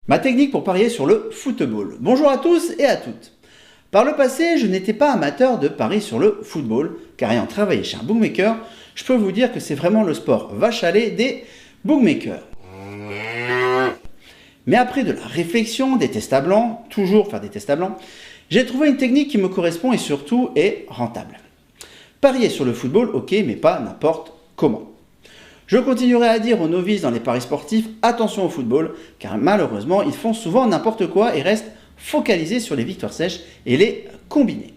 Ma technique pour parier sur le football. Bonjour à tous et à toutes. Par le passé, je n'étais pas amateur de paris sur le football, car ayant travaillé chez un bookmaker, je peux vous dire que c'est vraiment le sport vache à lait des bookmakers. Mais après de la réflexion, des tests à blanc, toujours faire des tests à blanc, j'ai trouvé une technique qui me correspond et surtout est rentable. Parier sur le football, ok, mais pas n'importe comment. Je continuerai à dire aux novices dans les paris sportifs, attention au football, car malheureusement, ils font souvent n'importe quoi et restent focalisés sur les victoires sèches et les combinés.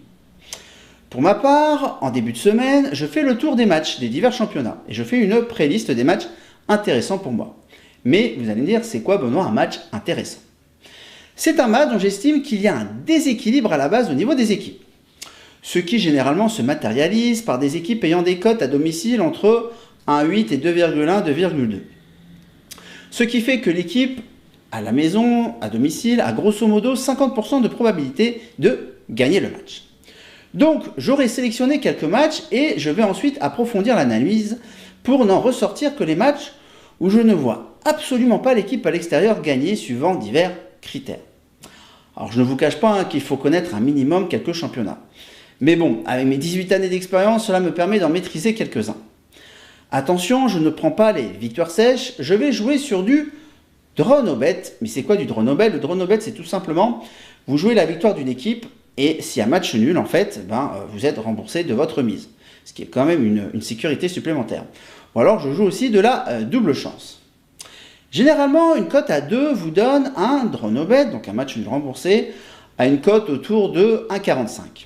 Pour ma part, en début de semaine, je fais le tour des matchs des divers championnats et je fais une pré-liste des matchs intéressants pour moi. Mais vous allez me dire, c'est quoi Benoît un match intéressant? C'est un match dont j'estime qu'il y a un déséquilibre à la base au niveau des équipes. Ce qui généralement se matérialise par des équipes ayant des cotes à domicile entre 1,8 et 2,1, 2,2. Ce qui fait que l'équipe, à la maison, à domicile, a grosso modo 50% de probabilité de gagner le match. Donc, j'aurai sélectionné quelques matchs et je vais ensuite approfondir l'analyse pour n'en ressortir que les matchs où je ne vois absolument pas l'équipe à l'extérieur gagner suivant divers critères. Alors, je ne vous cache pas qu'il faut connaître un minimum quelques championnats. Mais bon, avec mes 18 années d'expérience, cela me permet d'en maîtriser quelques-uns. Attention, je ne prends pas les victoires sèches, je vais jouer sur du draw no bet. Mais c'est quoi du draw no bet? Le draw no bet, c'est tout simplement, vous jouez la victoire d'une équipe et s'il y a match nul, en fait, vous êtes remboursé de votre mise. Ce qui est quand même une sécurité supplémentaire. Ou alors, je joue aussi de la double chance. Généralement, une cote à 2 vous donne un draw no bet, donc un match nul remboursé, à une cote autour de 1,45.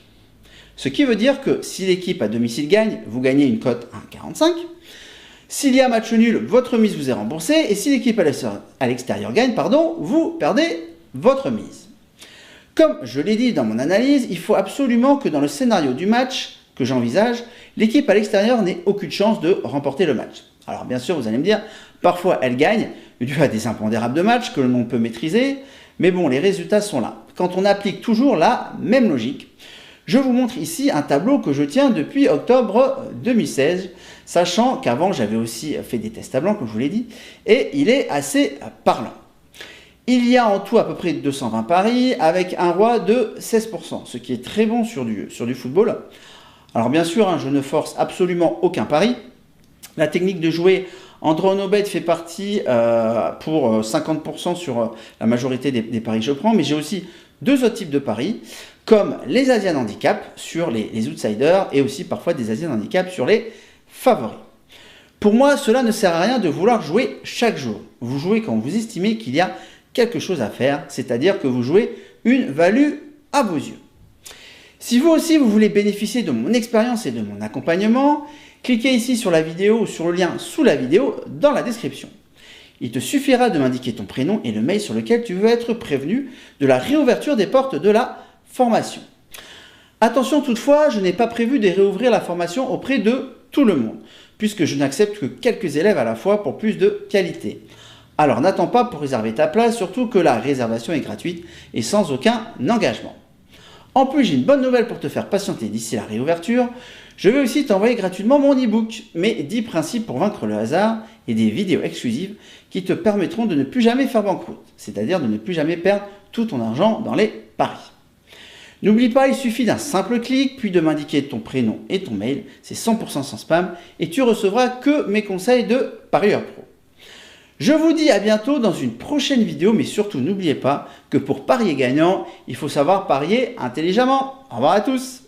Ce qui veut dire que si l'équipe à domicile gagne, vous gagnez une cote à 1,45. S'il y a match nul, votre mise vous est remboursée. Et si l'équipe à l'extérieur gagne, vous perdez votre mise. Comme je l'ai dit dans mon analyse, il faut absolument que dans le scénario du match que j'envisage, l'équipe à l'extérieur n'ait aucune chance de remporter le match. Alors bien sûr, vous allez me dire, parfois elle gagne, dû à des impondérables de match que l'on peut maîtriser. Mais bon, les résultats sont là. Quand on applique toujours la même logique, je vous montre ici un tableau que je tiens depuis octobre 2016, sachant qu'avant j'avais aussi fait des tests à blanc, comme je vous l'ai dit, et il est assez parlant. Il y a en tout à peu près 220 paris, avec un roi de 16%, ce qui est très bon sur du football. Alors bien sûr, je ne force absolument aucun pari. La technique de jouer en draw no bet fait partie pour 50% sur la majorité des paris que je prends, mais j'ai aussi deux autres types de paris, comme les Asian Handicap sur les outsiders et aussi parfois des Asian Handicap sur les favoris. Pour moi, cela ne sert à rien de vouloir jouer chaque jour. Vous jouez quand vous estimez qu'il y a quelque chose à faire, c'est-à-dire que vous jouez une value à vos yeux. Si vous aussi vous voulez bénéficier de mon expérience et de mon accompagnement, cliquez ici sur la vidéo ou sur le lien sous la vidéo dans la description. Il te suffira de m'indiquer ton prénom et le mail sur lequel tu veux être prévenu de la réouverture des portes de la formation. Attention toutefois, je n'ai pas prévu de réouvrir la formation auprès de tout le monde, puisque je n'accepte que quelques élèves à la fois pour plus de qualité. Alors n'attends pas pour réserver ta place, surtout que la réservation est gratuite et sans aucun engagement. En plus, j'ai une bonne nouvelle pour te faire patienter d'ici la réouverture. Je vais aussi t'envoyer gratuitement mon e-book, mes 10 principes pour vaincre le hasard et des vidéos exclusives qui te permettront de ne plus jamais faire banqueroute, c'est-à-dire de ne plus jamais perdre tout ton argent dans les paris. N'oublie pas, il suffit d'un simple clic, puis de m'indiquer ton prénom et ton mail, c'est 100% sans spam, et tu recevras que mes conseils de parieur pro. Je vous dis à bientôt dans une prochaine vidéo, mais surtout n'oubliez pas que pour parier gagnant, il faut savoir parier intelligemment. Au revoir à tous!